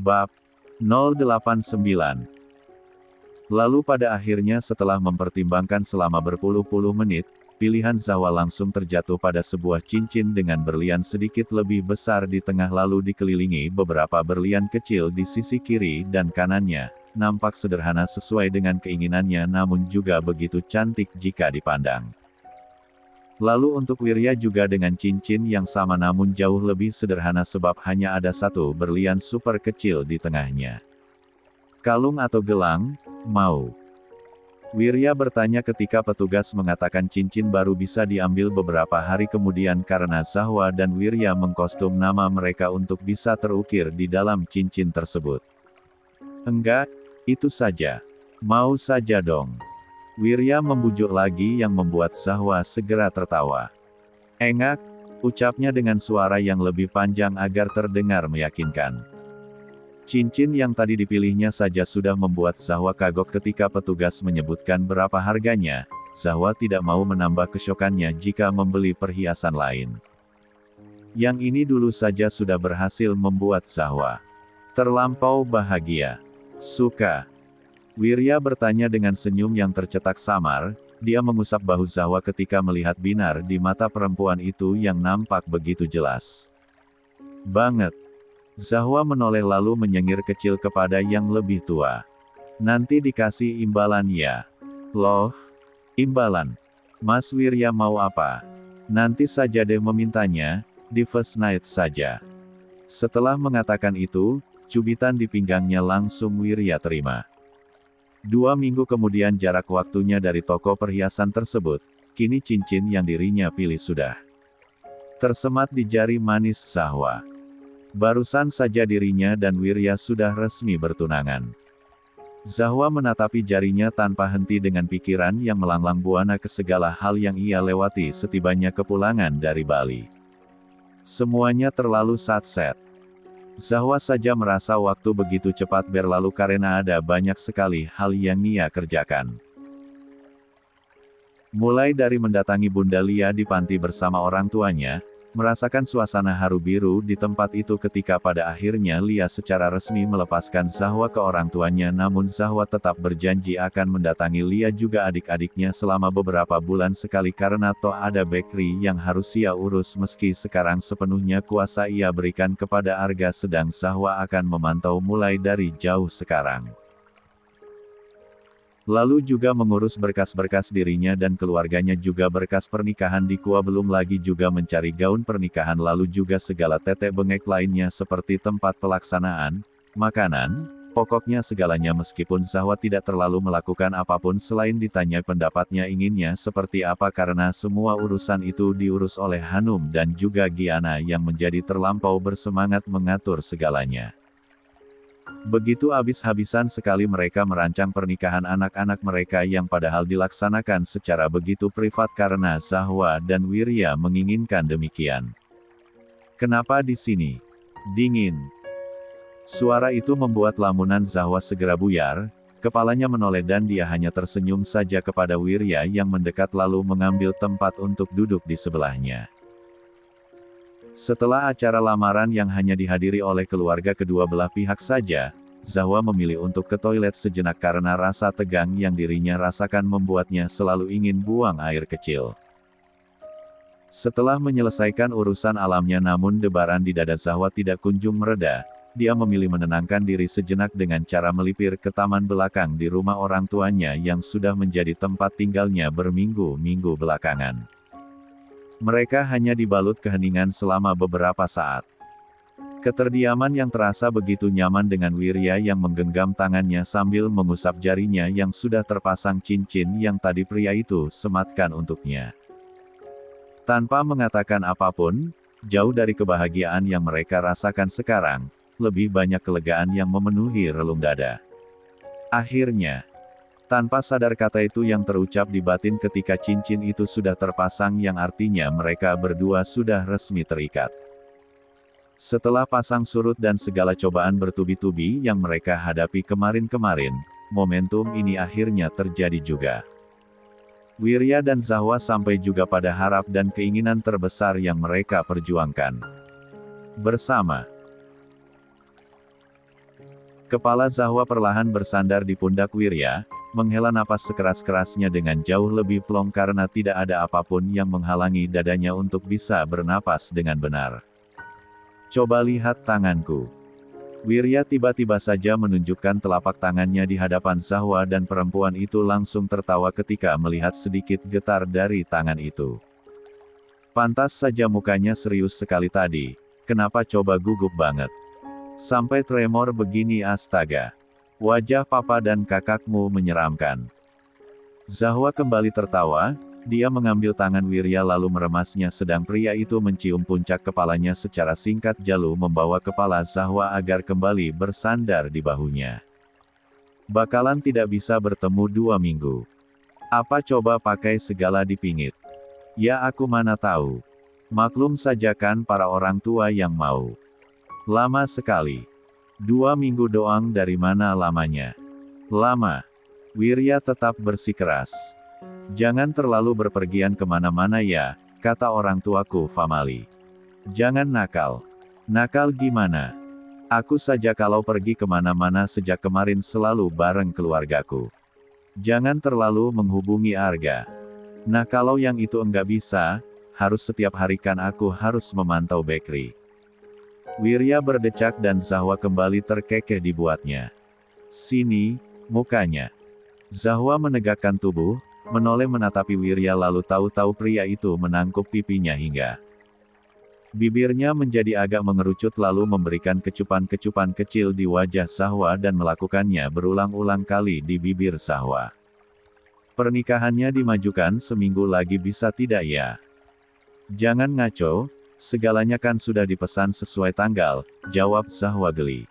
Bab 089. Lalu pada akhirnya setelah mempertimbangkan selama berpuluh-puluh menit, pilihan Zahwa langsung terjatuh pada sebuah cincin dengan berlian sedikit lebih besar di tengah lalu dikelilingi beberapa berlian kecil di sisi kiri dan kanannya. Nampak sederhana sesuai dengan keinginannya namun juga begitu cantik jika dipandang. Lalu untuk Wirya juga dengan cincin yang sama namun jauh lebih sederhana sebab hanya ada satu berlian super kecil di tengahnya. Kalung atau gelang, mau? Wirya bertanya ketika petugas mengatakan cincin baru bisa diambil beberapa hari kemudian karena Zahwa dan Wirya mengkostum nama mereka untuk bisa terukir di dalam cincin tersebut. Enggak, itu saja. Mau saja dong. Wirya membujuk lagi yang membuat Zahwa segera tertawa. Engak, ucapnya dengan suara yang lebih panjang agar terdengar meyakinkan. Cincin yang tadi dipilihnya saja sudah membuat Zahwa kagok ketika petugas menyebutkan berapa harganya. Zahwa tidak mau menambah kesyokannya jika membeli perhiasan lain. Yang ini dulu saja sudah berhasil membuat Zahwa terlampau bahagia. Suka? Wirya bertanya dengan senyum yang tercetak samar, dia mengusap bahu Zahwa ketika melihat binar di mata perempuan itu yang nampak begitu jelas. Banget. Zahwa menoleh lalu menyengir kecil kepada yang lebih tua. Nanti dikasih imbalan ya. Loh, imbalan. Mas Wirya mau apa? Nanti saja deh memintanya, di first night saja. Setelah mengatakan itu, cubitan di pinggangnya langsung Wirya terima. 2 minggu kemudian jarak waktunya dari toko perhiasan tersebut, kini cincin yang dirinya pilih sudah tersemat di jari manis Zahwa. Barusan saja dirinya dan Wirya sudah resmi bertunangan. Zahwa menatapi jarinya tanpa henti dengan pikiran yang melanglang buana ke segala hal yang ia lewati setibanya kepulangan dari Bali. Semuanya terlalu satset. Zahwa saja merasa waktu begitu cepat berlalu karena ada banyak sekali hal yang ia kerjakan. Mulai dari mendatangi Bunda Lia di panti bersama orang tuanya, merasakan suasana haru biru di tempat itu ketika pada akhirnya Lia secara resmi melepaskan Zahwa ke orang tuanya namun Zahwa tetap berjanji akan mendatangi Lia juga adik-adiknya selama beberapa bulan sekali karena toh ada bakery yang harus ia urus meski sekarang sepenuhnya kuasa ia berikan kepada Arga sedang Zahwa akan memantau mulai dari jauh sekarang. Lalu juga mengurus berkas-berkas dirinya dan keluarganya juga berkas pernikahan di Kua belum lagi juga mencari gaun pernikahan lalu juga segala tetek bengek lainnya seperti tempat pelaksanaan, makanan, pokoknya segalanya meskipun Zahwa tidak terlalu melakukan apapun selain ditanya pendapatnya inginnya seperti apa karena semua urusan itu diurus oleh Hanum dan juga Giana yang menjadi terlampau bersemangat mengatur segalanya. Begitu habis-habisan sekali mereka merancang pernikahan anak-anak mereka yang padahal dilaksanakan secara begitu privat karena Zahwa dan Wirya menginginkan demikian. Kenapa di sini? Dingin. Suara itu membuat lamunan Zahwa segera buyar, kepalanya menoleh dan dia hanya tersenyum saja kepada Wirya yang mendekat lalu mengambil tempat untuk duduk di sebelahnya. Setelah acara lamaran yang hanya dihadiri oleh keluarga kedua belah pihak saja, Zahwa memilih untuk ke toilet sejenak karena rasa tegang yang dirinya rasakan membuatnya selalu ingin buang air kecil. Setelah menyelesaikan urusan alamnya namun debaran di dada Zahwa tidak kunjung mereda, dia memilih menenangkan diri sejenak dengan cara melipir ke taman belakang di rumah orang tuanya yang sudah menjadi tempat tinggalnya berminggu-minggu belakangan. Mereka hanya dibalut keheningan selama beberapa saat. Keterdiaman yang terasa begitu nyaman dengan Wirya yang menggenggam tangannya sambil mengusap jarinya yang sudah terpasang cincin yang tadi pria itu sematkan untuknya. Tanpa mengatakan apapun, jauh dari kebahagiaan yang mereka rasakan sekarang, lebih banyak kelegaan yang memenuhi relung dada. Akhirnya, tanpa sadar kata itu yang terucap di batin ketika cincin itu sudah terpasang yang artinya mereka berdua sudah resmi terikat. Setelah pasang surut dan segala cobaan bertubi-tubi yang mereka hadapi kemarin-kemarin, momentum ini akhirnya terjadi juga. Wirya dan Zahwa sampai juga pada harap dan keinginan terbesar yang mereka perjuangkan bersama. Kepala Zahwa perlahan bersandar di pundak Wirya, menghela napas sekeras-kerasnya dengan jauh lebih plong karena tidak ada apapun yang menghalangi dadanya untuk bisa bernapas dengan benar. Coba lihat tanganku. Wirya tiba-tiba saja menunjukkan telapak tangannya di hadapan Zahwa dan perempuan itu langsung tertawa ketika melihat sedikit getar dari tangan itu. Pantas saja mukanya serius sekali tadi, kenapa coba gugup banget? Sampai tremor begini astaga. Wajah papa dan kakakmu menyeramkan. Zahwa kembali tertawa, dia mengambil tangan Wirya lalu meremasnya sedang pria itu mencium puncak kepalanya secara singkat lalu membawa kepala Zahwa agar kembali bersandar di bahunya. Bakalan tidak bisa bertemu 2 minggu. Apa coba pakai segala dipingit? Ya aku mana tahu. Maklum saja kan para orang tua yang mau. Lama sekali. 2 minggu doang dari mana lamanya? Lama. Wirya tetap bersikeras. Jangan terlalu berpergian kemana-mana ya, kata orang tuaku Famali. Jangan nakal. Nakal gimana? Aku saja kalau pergi kemana-mana sejak kemarin selalu bareng keluargaku. Jangan terlalu menghubungi Arga. Nah kalau yang itu enggak bisa, harus setiap hari kan aku harus memantau bakery. Wirya berdecak dan Zahwa kembali terkekeh dibuatnya. Sini, mukanya. Zahwa menegakkan tubuh, menoleh menatapi Wirya lalu tahu-tahu pria itu menangkuk pipinya hingga bibirnya menjadi agak mengerucut lalu memberikan kecupan-kecupan kecil di wajah Zahwa dan melakukannya berulang-ulang kali di bibir Zahwa. Pernikahannya dimajukan seminggu lagi bisa tidak ya? Jangan ngaco, segalanya kan sudah dipesan sesuai tanggal, jawab Zahwa geli.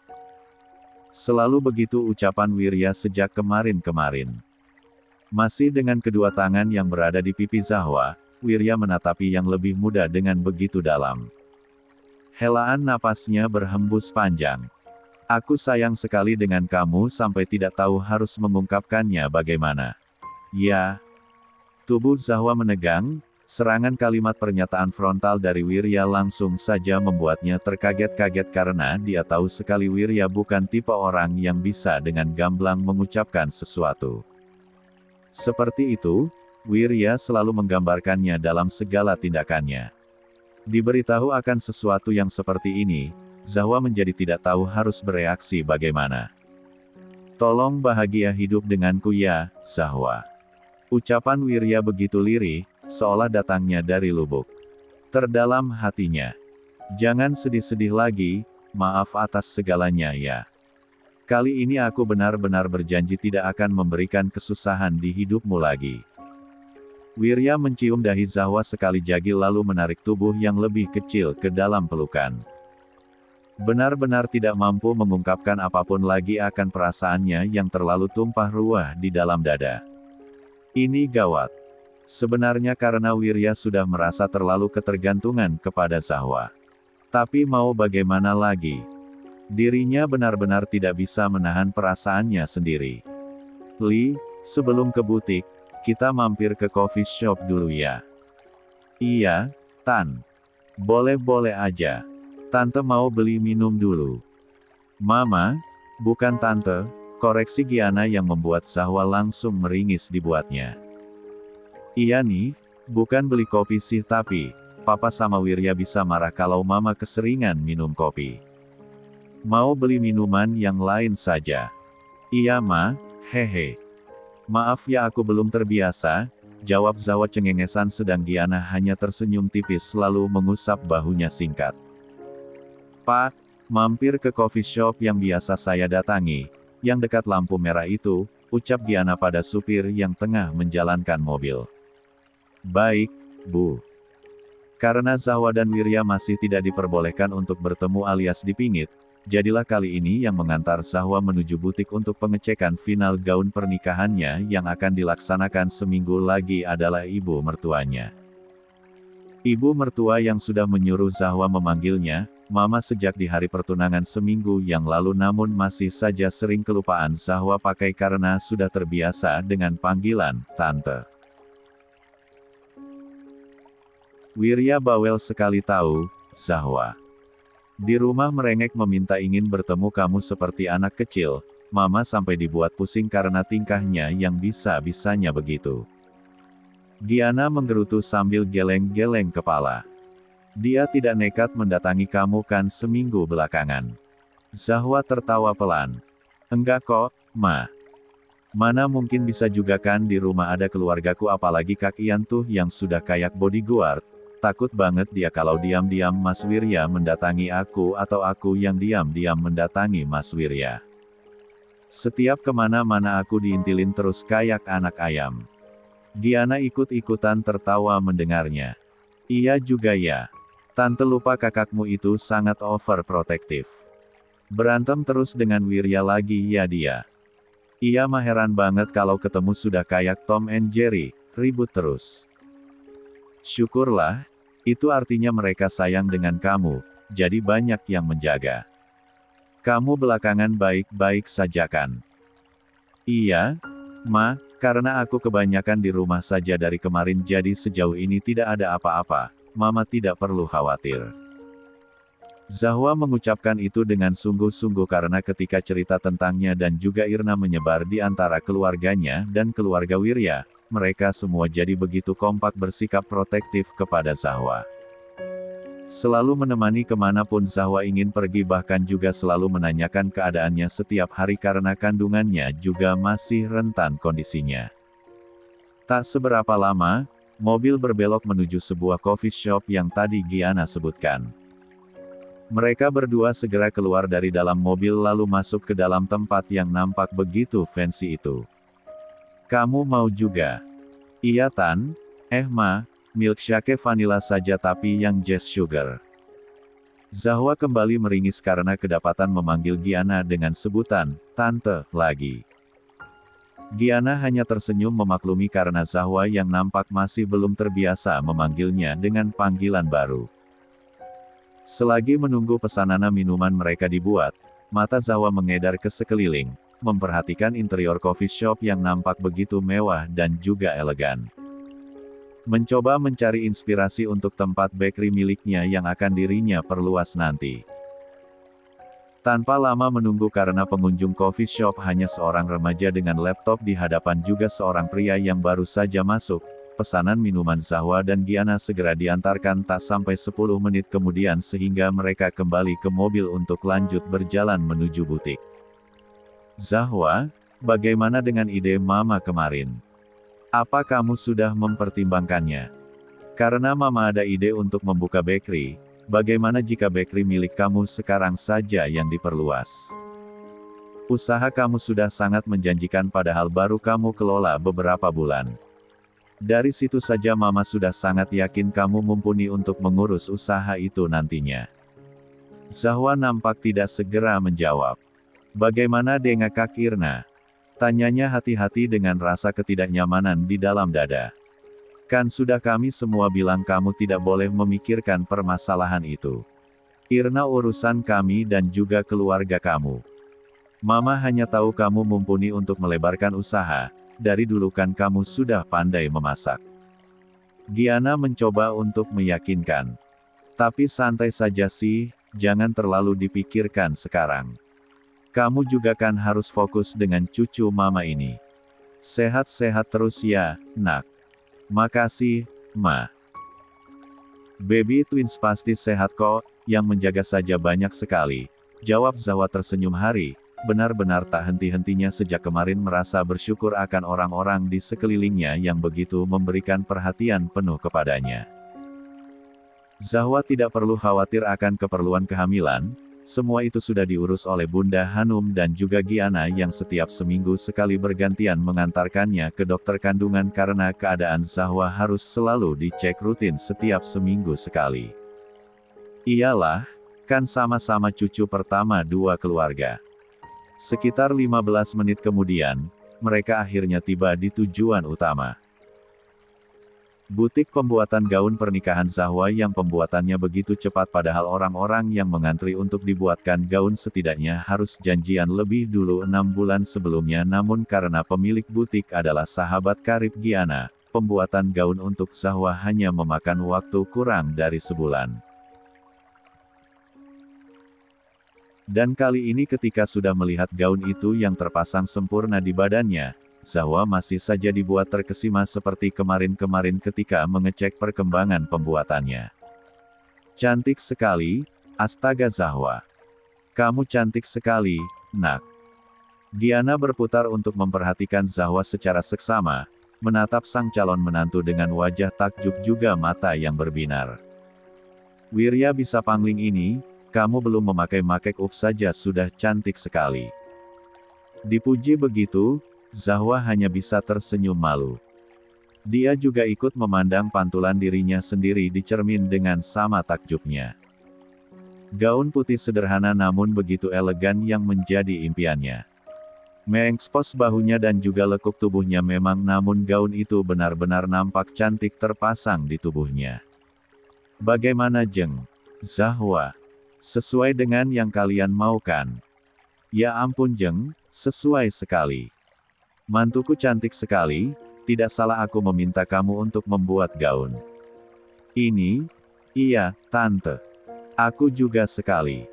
Selalu begitu ucapan Wirya sejak kemarin-kemarin. Masih dengan kedua tangan yang berada di pipi Zahwa, Wirya menatapi yang lebih muda dengan begitu dalam. Helaan napasnya berhembus panjang. Aku sayang sekali dengan kamu sampai tidak tahu harus mengungkapkannya bagaimana. Ya. Tubuh Zahwa menegang, serangan kalimat pernyataan frontal dari Wirya langsung saja membuatnya terkaget-kaget karena dia tahu sekali Wirya bukan tipe orang yang bisa dengan gamblang mengucapkan sesuatu. Seperti itu, Wirya selalu menggambarkannya dalam segala tindakannya. Diberitahu akan sesuatu yang seperti ini, Zahwa menjadi tidak tahu harus bereaksi bagaimana. Tolong bahagia hidup denganku ya, Zahwa. Ucapan Wirya begitu lirih, seolah datangnya dari lubuk terdalam hatinya. Jangan sedih-sedih lagi, maaf atas segalanya ya. Kali ini aku benar-benar berjanji tidak akan memberikan kesusahan di hidupmu lagi. Wirya mencium dahi Zahwa sekali jagi lalu menarik tubuh yang lebih kecil ke dalam pelukan. Benar-benar tidak mampu mengungkapkan apapun lagi akan perasaannya yang terlalu tumpah ruah di dalam dada. Ini gawat. Sebenarnya karena Wirya sudah merasa terlalu ketergantungan kepada Zahwa. Tapi mau bagaimana lagi? Dirinya benar-benar tidak bisa menahan perasaannya sendiri. Li, sebelum ke butik, kita mampir ke coffee shop dulu ya. Iya, Tan. Boleh-boleh aja. Tante mau beli minum dulu. Mama, bukan Tante, koreksi Giana yang membuat Zahwa langsung meringis dibuatnya. Iya nih, bukan beli kopi sih tapi, Papa sama Wirya bisa marah kalau Mama keseringan minum kopi. Mau beli minuman yang lain saja. Iya Ma, hehe. Maaf ya aku belum terbiasa, jawab Zahwa cengengesan sedang Giana hanya tersenyum tipis lalu mengusap bahunya singkat. Pak, mampir ke coffee shop yang biasa saya datangi, yang dekat lampu merah itu, ucap Giana pada supir yang tengah menjalankan mobil. Baik, Bu. Karena Zahwa dan Wirya masih tidak diperbolehkan untuk bertemu alias dipingit, jadilah kali ini yang mengantar Zahwa menuju butik untuk pengecekan final gaun pernikahannya yang akan dilaksanakan seminggu lagi adalah ibu mertuanya. Ibu mertua yang sudah menyuruh Zahwa memanggilnya, Mama sejak di hari pertunangan seminggu yang lalu namun masih saja sering kelupaan Zahwa pakai karena sudah terbiasa dengan panggilan, Tante. Wirya bawel sekali tahu, Zahwa. Di rumah merengek meminta ingin bertemu kamu seperti anak kecil, Mama sampai dibuat pusing karena tingkahnya yang bisa-bisanya begitu. Giana menggerutu sambil geleng-geleng kepala. Dia tidak nekat mendatangi kamu kan seminggu belakangan. Zahwa tertawa pelan. Enggak kok, Ma. Mana mungkin bisa juga kan di rumah ada keluargaku apalagi Kak Ian tuh yang sudah kayak bodyguard. Takut banget dia kalau diam-diam Mas Wirya mendatangi aku atau aku yang diam-diam mendatangi Mas Wirya. Setiap kemana-mana aku diintilin terus kayak anak ayam. Giana ikut-ikutan tertawa mendengarnya. Iya juga ya. Tante lupa kakakmu itu sangat overprotective. Berantem terus dengan Wirya lagi ya dia. Iya mah heran banget kalau ketemu sudah kayak Tom and Jerry, ribut terus. Syukurlah, itu artinya mereka sayang dengan kamu, jadi banyak yang menjaga. Kamu belakangan baik-baik saja kan? Iya, Ma, karena aku kebanyakan di rumah saja dari kemarin jadi sejauh ini tidak ada apa-apa, Mama tidak perlu khawatir. Zahwa mengucapkan itu dengan sungguh-sungguh karena ketika cerita tentangnya dan juga Irna menyebar di antara keluarganya dan keluarga Wirya, mereka semua jadi begitu kompak bersikap protektif kepada Zahwa. Selalu menemani kemanapun Zahwa ingin pergi bahkan juga selalu menanyakan keadaannya setiap hari karena kandungannya juga masih rentan kondisinya. Tak seberapa lama, mobil berbelok menuju sebuah coffee shop yang tadi Giana sebutkan. Mereka berdua segera keluar dari dalam mobil lalu masuk ke dalam tempat yang nampak begitu fancy itu. Kamu mau juga? Iya Tan, Ma, milkshake vanilla saja tapi yang just sugar. Zahwa kembali meringis karena kedapatan memanggil Giana dengan sebutan, Tante, lagi. Giana hanya tersenyum memaklumi karena Zahwa yang nampak masih belum terbiasa memanggilnya dengan panggilan baru. Selagi menunggu pesanan minuman mereka dibuat, mata Zahwa mengedar ke sekeliling, memperhatikan interior coffee shop yang nampak begitu mewah dan juga elegan. Mencoba mencari inspirasi untuk tempat bakery miliknya yang akan dirinya perluas nanti. Tanpa lama menunggu karena pengunjung coffee shop hanya seorang remaja dengan laptop di hadapan juga seorang pria yang baru saja masuk. Pesanan minuman Zahwa dan Giana segera diantarkan tak sampai 10 menit kemudian sehingga mereka kembali ke mobil untuk lanjut berjalan menuju butik. Zahwa, bagaimana dengan ide Mama kemarin? Apa kamu sudah mempertimbangkannya? Karena Mama ada ide untuk membuka bakery, bagaimana jika bakery milik kamu sekarang saja yang diperluas? Usaha kamu sudah sangat menjanjikan padahal baru kamu kelola beberapa bulan. Dari situ saja Mama sudah sangat yakin kamu mumpuni untuk mengurus usaha itu nantinya. Zahwa nampak tidak segera menjawab. Bagaimana dengan Kak Irna? Tanyanya hati-hati dengan rasa ketidaknyamanan di dalam dada. Kan sudah kami semua bilang kamu tidak boleh memikirkan permasalahan itu. Irna urusan kami dan juga keluarga kamu. Mama hanya tahu kamu mumpuni untuk melebarkan usaha. Dari dulu kan kamu sudah pandai memasak. Giana mencoba untuk meyakinkan. Tapi santai saja sih, jangan terlalu dipikirkan sekarang. Kamu juga kan harus fokus dengan cucu Mama ini. Sehat-sehat terus ya, Nak. Makasih, Ma. Baby twins pasti sehat kok, yang menjaga saja banyak sekali. Jawab Zahwa tersenyum haru. Benar-benar tak henti-hentinya sejak kemarin merasa bersyukur akan orang-orang di sekelilingnya yang begitu memberikan perhatian penuh kepadanya. Zahwa tidak perlu khawatir akan keperluan kehamilan, semua itu sudah diurus oleh Bunda Hanum dan juga Giana yang setiap seminggu sekali bergantian mengantarkannya ke dokter kandungan karena keadaan Zahwa harus selalu dicek rutin setiap seminggu sekali. Iyalah, kan sama-sama cucu pertama dua keluarga. Sekitar 15 menit kemudian, mereka akhirnya tiba di tujuan utama. Butik pembuatan gaun pernikahan Zahwa yang pembuatannya begitu cepat padahal orang-orang yang mengantri untuk dibuatkan gaun setidaknya harus janjian lebih dulu 6 bulan sebelumnya namun karena pemilik butik adalah sahabat karib Giana, pembuatan gaun untuk Zahwa hanya memakan waktu kurang dari sebulan. Dan kali ini ketika sudah melihat gaun itu yang terpasang sempurna di badannya, Zahwa masih saja dibuat terkesima seperti kemarin-kemarin ketika mengecek perkembangan pembuatannya. Cantik sekali, astaga Zahwa. Kamu cantik sekali, nak. Giana berputar untuk memperhatikan Zahwa secara seksama, menatap sang calon menantu dengan wajah takjub juga mata yang berbinar. Wirya bisa pangling ini, kamu belum memakai make-up saja sudah cantik sekali. Dipuji begitu, Zahwa hanya bisa tersenyum malu. Dia juga ikut memandang pantulan dirinya sendiri di cermin dengan sama takjubnya. Gaun putih sederhana namun begitu elegan yang menjadi impiannya. Mengekspos bahunya dan juga lekuk tubuhnya memang namun gaun itu benar-benar nampak cantik terpasang di tubuhnya. Bagaimana Jeng? Zahwa. Sesuai dengan yang kalian mau kan? Ya ampun Jeng, sesuai sekali. Mantuku cantik sekali, tidak salah aku meminta kamu untuk membuat gaun. Ini? Iya, Tante. Aku juga sekali.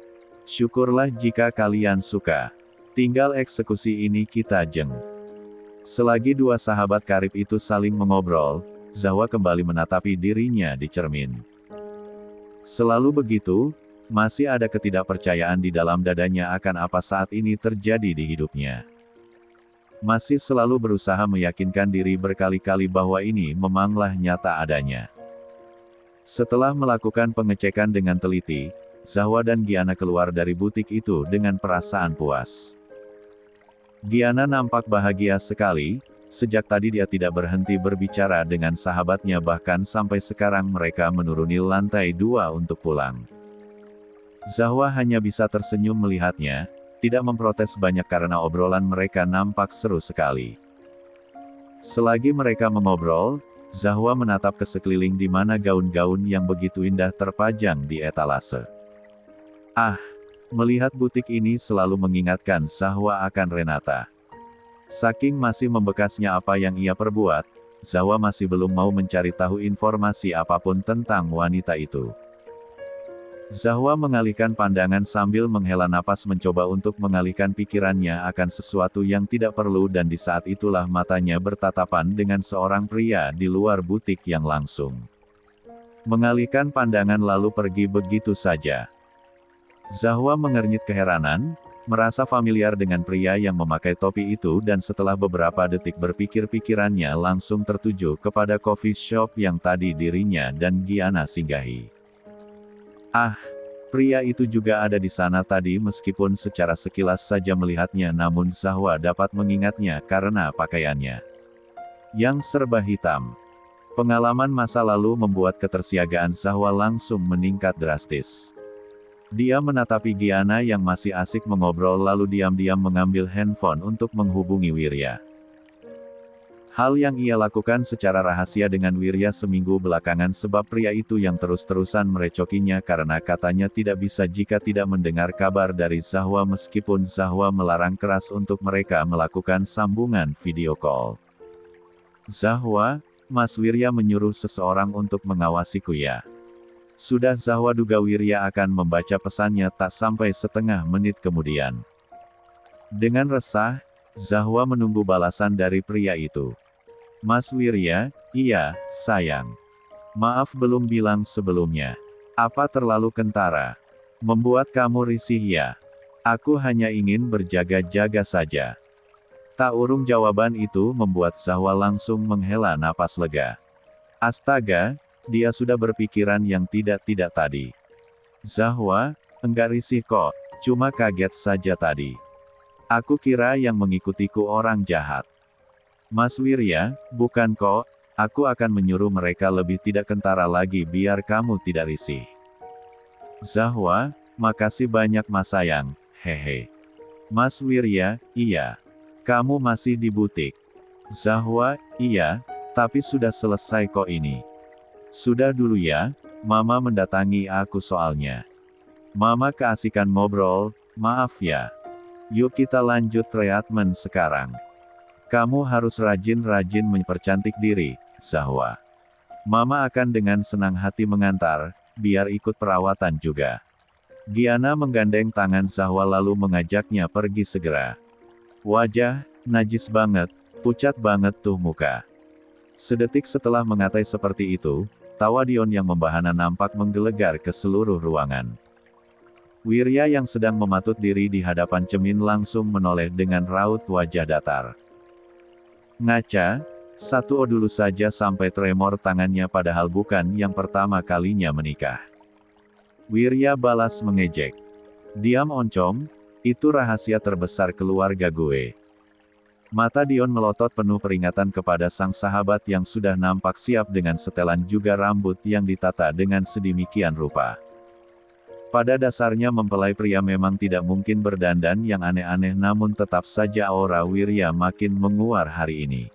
Syukurlah jika kalian suka. Tinggal eksekusi ini kita Jeng. Selagi dua sahabat karib itu saling mengobrol, Zahwa kembali menatapi dirinya di cermin. Selalu begitu, masih ada ketidakpercayaan di dalam dadanya akan apa saat ini terjadi di hidupnya. Masih selalu berusaha meyakinkan diri berkali-kali bahwa ini memanglah nyata adanya. Setelah melakukan pengecekan dengan teliti, Zahwa dan Giana keluar dari butik itu dengan perasaan puas. Giana nampak bahagia sekali, sejak tadi dia tidak berhenti berbicara dengan sahabatnya bahkan sampai sekarang mereka menuruni lantai 2 untuk pulang. Zahwa hanya bisa tersenyum melihatnya, tidak memprotes banyak karena obrolan mereka nampak seru sekali. Selagi mereka mengobrol, Zahwa menatap ke sekeliling di mana gaun-gaun yang begitu indah terpajang di etalase. Ah, melihat butik ini selalu mengingatkan Zahwa akan Renata. Saking masih membekasnya apa yang ia perbuat, Zahwa masih belum mau mencari tahu informasi apapun tentang wanita itu. Zahwa mengalihkan pandangan sambil menghela napas mencoba untuk mengalihkan pikirannya akan sesuatu yang tidak perlu dan di saat itulah matanya bertatapan dengan seorang pria di luar butik yang langsung mengalihkan pandangan lalu pergi begitu saja. Zahwa mengernyit keheranan, merasa familiar dengan pria yang memakai topi itu dan setelah beberapa detik berpikir pikirannya langsung tertuju kepada coffee shop yang tadi dirinya dan Giana singgahi. Ah, pria itu juga ada di sana tadi meskipun secara sekilas saja melihatnya namun Zahwa dapat mengingatnya karena pakaiannya yang serba hitam. Pengalaman masa lalu membuat ketersiagaan Zahwa langsung meningkat drastis. Dia menatapi Giana yang masih asik mengobrol lalu diam-diam mengambil handphone untuk menghubungi Wirya. Hal yang ia lakukan secara rahasia dengan Wirya seminggu belakangan sebab pria itu yang terus-terusan merecokinya karena katanya tidak bisa jika tidak mendengar kabar dari Zahwa meskipun Zahwa melarang keras untuk mereka melakukan sambungan video call. Zahwa, Mas Wirya menyuruh seseorang untuk mengawasiku ya. Sudah Zahwa duga Wirya akan membaca pesannya tak sampai setengah menit kemudian. Dengan resah, Zahwa menunggu balasan dari pria itu. Mas Wirya, iya, sayang. Maaf belum bilang sebelumnya. Apa terlalu kentara? Membuat kamu risih ya? Aku hanya ingin berjaga-jaga saja. Tak urung jawaban itu membuat Zahwa langsung menghela napas lega. Astaga, dia sudah berpikiran yang tidak-tidak tadi. Zahwa, enggak risih kok, cuma kaget saja tadi. Aku kira yang mengikutiku orang jahat. Mas Wirya, bukan kok, aku akan menyuruh mereka lebih tidak kentara lagi biar kamu tidak risih. Zahwa, makasih banyak mas sayang, hehe. Mas Wirya, iya. Kamu masih di butik. Zahwa, iya, tapi sudah selesai kok ini. Sudah dulu ya, Mama mendatangi aku soalnya. Mama keasikan ngobrol, maaf ya. Yuk kita lanjut treatment sekarang. Kamu harus rajin-rajin mempercantik diri, Zahwa. Mama akan dengan senang hati mengantar, biar ikut perawatan juga. Giana menggandeng tangan Zahwa lalu mengajaknya pergi segera. Wajah, najis banget, pucat banget tuh muka. Sedetik setelah mengatai seperti itu, tawa Dion yang membahana nampak menggelegar ke seluruh ruangan. Wirya yang sedang mematut diri di hadapan cermin langsung menoleh dengan raut wajah datar. Ngaca, satu dulu saja sampai tremor tangannya padahal bukan yang pertama kalinya menikah. Wirya balas mengejek. Diam oncom, itu rahasia terbesar keluarga gue. Mata Dion melotot penuh peringatan kepada sang sahabat yang sudah nampak siap dengan setelan juga rambut yang ditata dengan sedemikian rupa. Pada dasarnya mempelai pria memang tidak mungkin berdandan yang aneh-aneh namun tetap saja aura Wirya makin menguar hari ini.